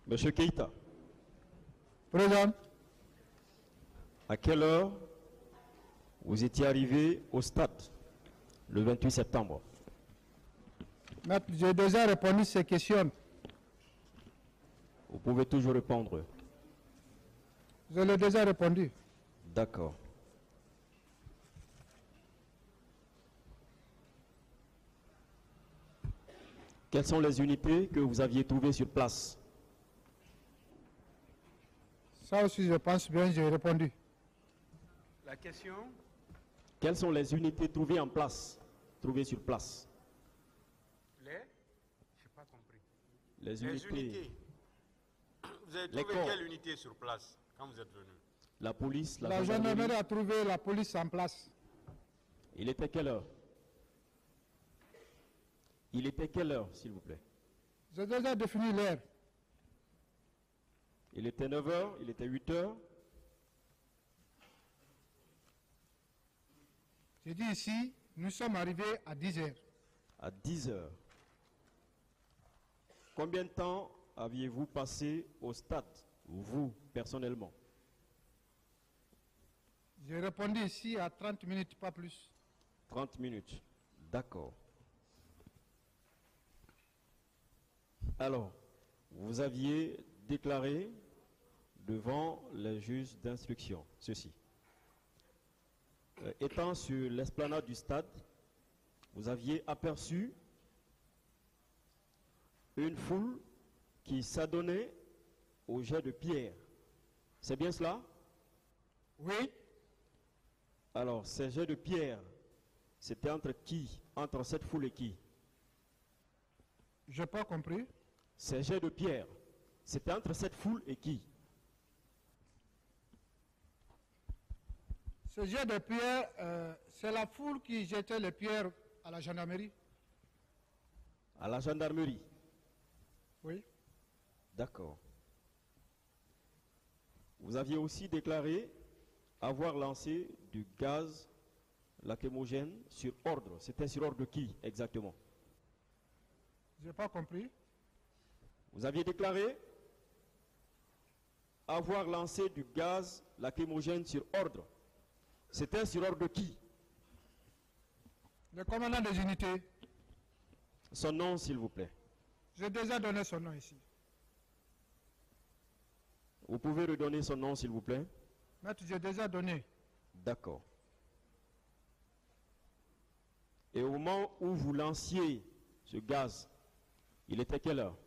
Monsieur Keïta, Présent. à quelle heure vous étiez arrivé au stade le 28 septembre? Maître, j'ai déjà répondu à ces questions. Vous pouvez toujours répondre. Je l'ai déjà répondu. D'accord. Quelles sont les unités que vous aviez trouvées sur place? Ça aussi, je pense bien, j'ai répondu. La question? Quelles sont les unités trouvées en place, trouvées sur place? Je n'ai pas compris. Les Les unités. unités. Vous avez Les trouvé corps. quelle unité sur place quand vous êtes venu? La police, La gendarmerie a trouvé la police en place. Il était quelle heure? Il était quelle heure, s'il vous plaît? J'ai déjà défini l'heure. Il était 9 heures, il était 8 heures. J'ai dit ici, nous sommes arrivés à 10 heures. À 10 heures. Combien de temps aviez-vous passé au stade, vous, personnellement? J'ai répondu ici à 30 minutes, pas plus. 30 minutes. D'accord. Alors, vous aviez déclaré devant les juges d'instruction ceci. Étant sur l'esplanade du stade, vous aviez aperçu une foule qui s'adonnait au jet de pierre. C'est bien cela? Oui, Alors, ces jets de pierre, c'était entre qui? Entre cette foule et qui? je n'ai pas compris. Ces jets de pierre, c'était entre cette foule et qui? Ce jet de pierre, c'est la foule qui jetait les pierres à la gendarmerie. À la gendarmerie. Oui. D'accord. Vous aviez aussi déclaré avoir lancé du gaz lacrymogène sur ordre. C'était sur ordre de qui exactement? Je n'ai pas compris. Vous aviez déclaré avoir lancé du gaz lacrymogène sur ordre. C'était sur ordre de qui? Le commandant des unités, Son nom, s'il vous plaît. j'ai déjà donné son nom ici. Vous pouvez redonner son nom, s'il vous plaît? Maître, j'ai déjà donné. D'accord. Et au moment où vous lanciez ce gaz, il était quelle heure?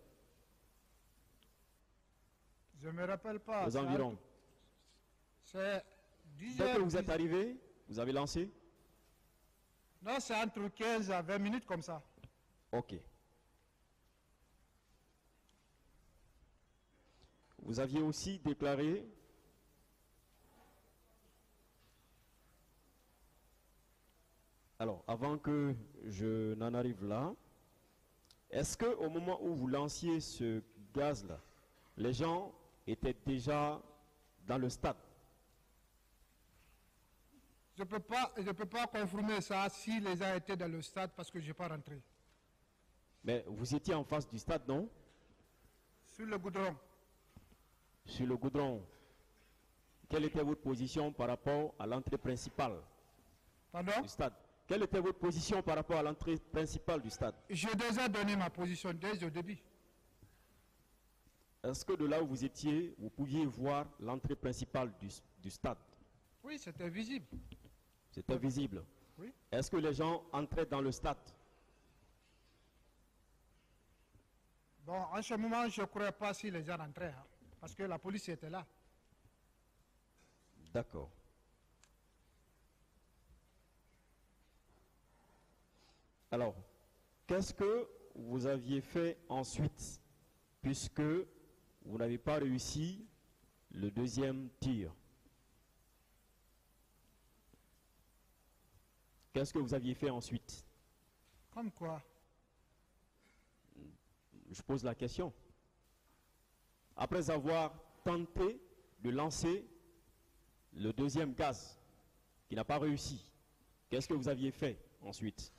Je ne me rappelle pas. Aux environs. C'est 10 Dès heures. que vous êtes 10. arrivé, vous avez lancé? Non, c'est entre 15 à 20 minutes comme ça. Ok. Vous aviez aussi déclaré alors, avant que je n'en arrive là, est-ce que au moment où vous lanciez ce gaz-là, les gens étaient déjà dans le stade? Je ne peux pas confirmer ça si les gens étaient dans le stade parce que je n'ai pas rentré. Mais vous étiez en face du stade, non? Sur le goudron, Sur le goudron. Quelle était votre position par rapport à l'entrée principale pardon, du stade? Quelle était votre position par rapport à l'entrée principale du stade? j'ai déjà donné ma position dès le début. Est-ce que de là où vous étiez, vous pouviez voir l'entrée principale du stade? Oui, c'était visible. C'était visible. Oui. Est-ce que les gens entraient dans le stade? Bon, en ce moment, je ne crois pas si les gens rentraient, hein, parce que la police était là. D'accord. Alors, qu'est-ce que vous aviez fait ensuite, puisque vous n'avez pas réussi le deuxième tir? Qu'est-ce que vous aviez fait ensuite? Comme quoi? Je pose la question. Après avoir tenté de lancer le deuxième gaz, qui n'a pas réussi, qu'est-ce que vous aviez fait ensuite?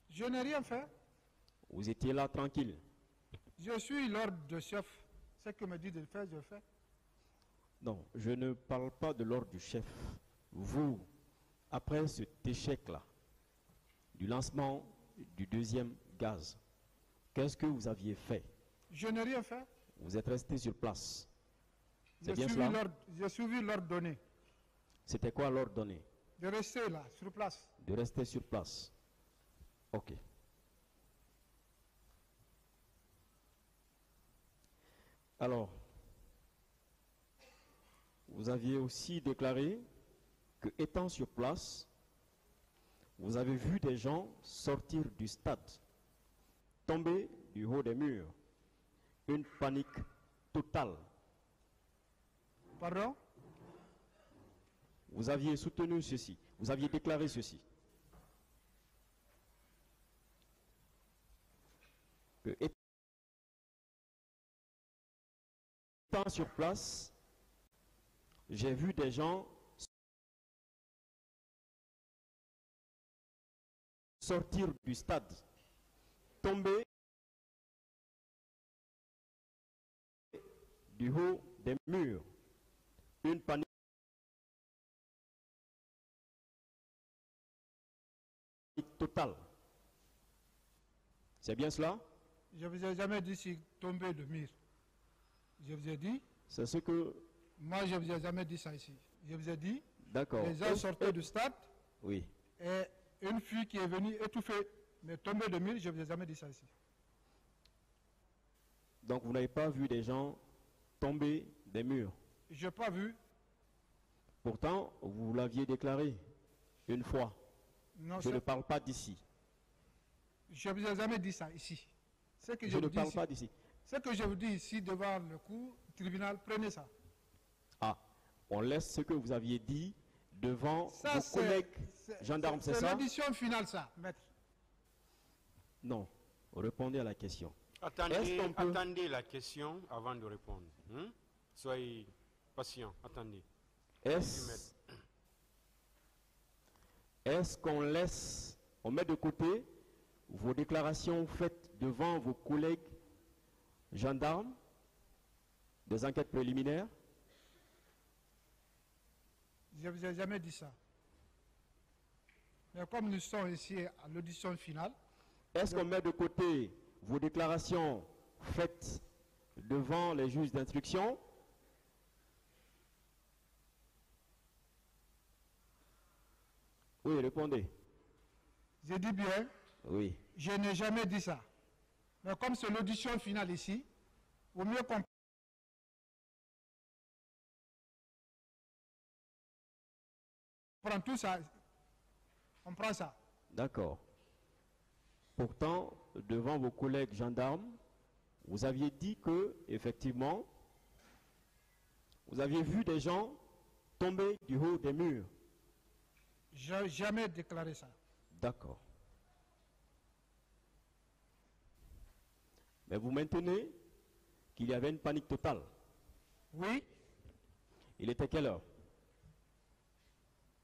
Je n'ai rien fait. Vous étiez là tranquille. Je suis l'ordre de chef. Ce que me dit de faire, je fais. Non, je ne parle pas de l'ordre du chef. Vous, après cet échec-là, du lancement du deuxième gaz, qu'est-ce que vous aviez fait? Je n'ai rien fait. Vous êtes resté sur place. C'est J'ai bien cela? suivi l'ordre donné. C'était quoi l'ordre donné? De rester là, sur place. De rester sur place. Ok. Alors, vous aviez aussi déclaré que, étant sur place, vous avez vu des gens sortir du stade, tomber du haut des murs, une panique totale. Pardon? Vous aviez soutenu ceci, vous aviez déclaré ceci. Que, étant sur place, j'ai vu des gens sortir du stade, tomber du haut des murs, une panique totale. C'est bien cela? Je ne vous ai jamais dit si tomber de mur. Je vous ai dit, C'est ce que... moi je ne vous ai jamais dit ça ici. Je vous ai dit, D'accord. les gens sortaient du stade Oui. et une fille qui est venue étouffer, mais tomber de mur, je ne vous ai jamais dit ça ici. Donc vous n'avez pas vu des gens tomber des murs. Je n'ai pas vu. Pourtant, vous l'aviez déclaré une fois. Non, Je ne parle pas d'ici. je ne vous ai jamais dit ça ici. Ce que Je ne vous dis parle ici- pas d'ici. Ce que je vous dis ici devant le cour, tribunal, prenez ça. Ah, on laisse ce que vous aviez dit devant Ça, vos collègues gendarmes, c'est ça? l'audition finale, ça, maître. Non. Répondez à la question. Attendez, Est-ce qu'on peut- attendez la question avant de répondre. Hein? Soyez patient, attendez. Est-ce qu'on laisse, on met de côté vos déclarations faites devant vos collègues gendarmes des enquêtes préliminaires? Je ne vous ai jamais dit ça. Mais comme nous sommes ici à l'audition finale, Est-ce qu'on met de côté vos déclarations faites devant les juges d'instruction? Oui, répondez. je dis bien, Oui. je n'ai jamais dit ça. Mais comme c'est l'audition finale ici, vaut mieux qu'on prend tout ça. On prend ça. D'accord. Pourtant, devant vos collègues gendarmes, vous aviez dit que, effectivement, vous aviez vu des gens tomber du haut des murs. Je n'ai jamais déclaré ça. D'accord. Mais vous maintenez qu'il y avait une panique totale. Oui, Il était quelle heure?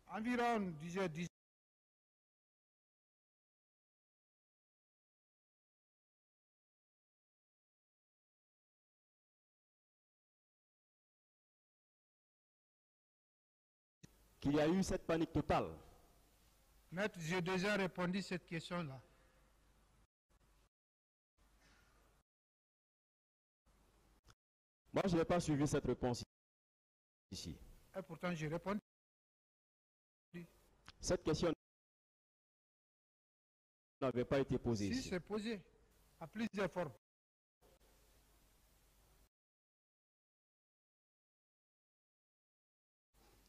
environ 10h10. Qu'il y a eu cette panique totale. Maître, j'ai déjà répondu à cette question-là. Moi, je n'ai pas suivi cette réponse ici. Et pourtant, j'ai répondu. Cette question n'avait pas été posée Si, ici. c'est posé à plusieurs formes.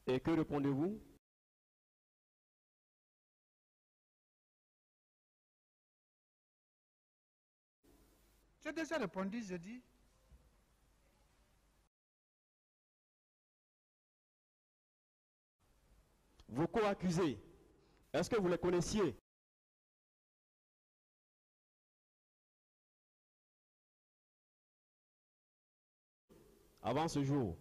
Et que répondez-vous? J'ai déjà répondu, j'ai dit. Vos co-accusés, est-ce que vous les connaissiez? Avant ce jour?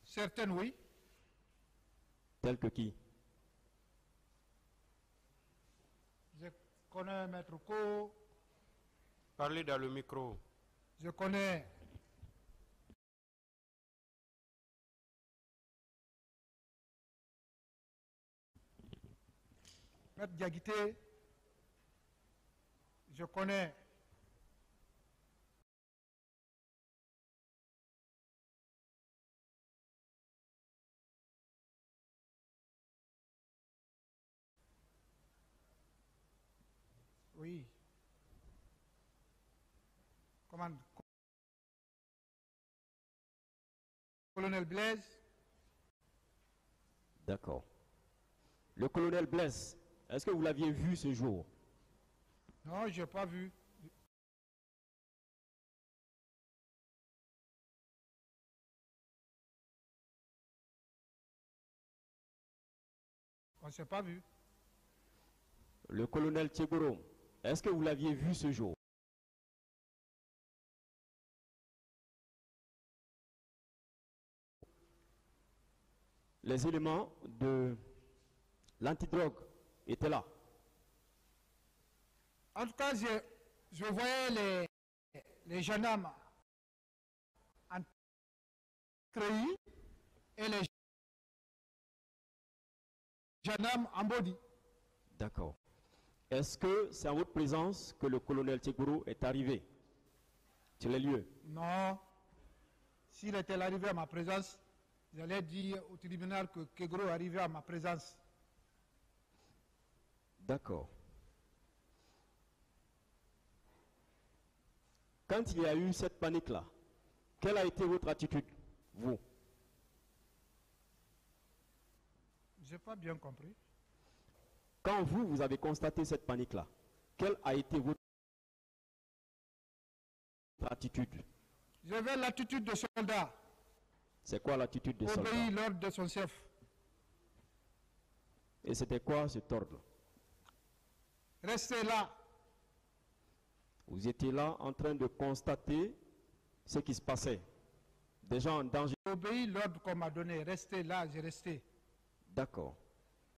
Certaines, oui. Tels que qui? connais Maître Ko, Parlez dans le micro. je connais Maître Diaguité, je connais oui. Commande. Colonel Blaise, D'accord. Le colonel Blaise, est-ce que vous l'aviez vu ce jour? non, je n'ai pas vu. On ne s'est pas vu. Le colonel Tchegoro, est-ce que vous l'aviez vu ce jour? Les éléments de l'antidrogue étaient là. En tout cas, je voyais les gendarmes en treillis et les gendarmes en body. D'accord. Est-ce que c'est en votre présence que le colonel Tchegoro est arrivé sur les lieux? Non. S'il était arrivé à ma présence, j'allais dire au tribunal que Kegro est arrivé à ma présence. D'accord. Quand il y a eu cette panique-là, quelle a été votre attitude, vous? Je n'ai pas bien compris. Quand vous avez constaté cette panique-là, quelle a été votre attitude? J'avais l'attitude de soldat, C'est quoi l'attitude des soldats? obéir l'ordre de son chef. Et c'était quoi cet ordre? Restez là. Vous étiez là en train de constater ce qui se passait. Des gens en danger. Obéir l'ordre qu'on m'a donné. Restez là, j'ai resté. D'accord.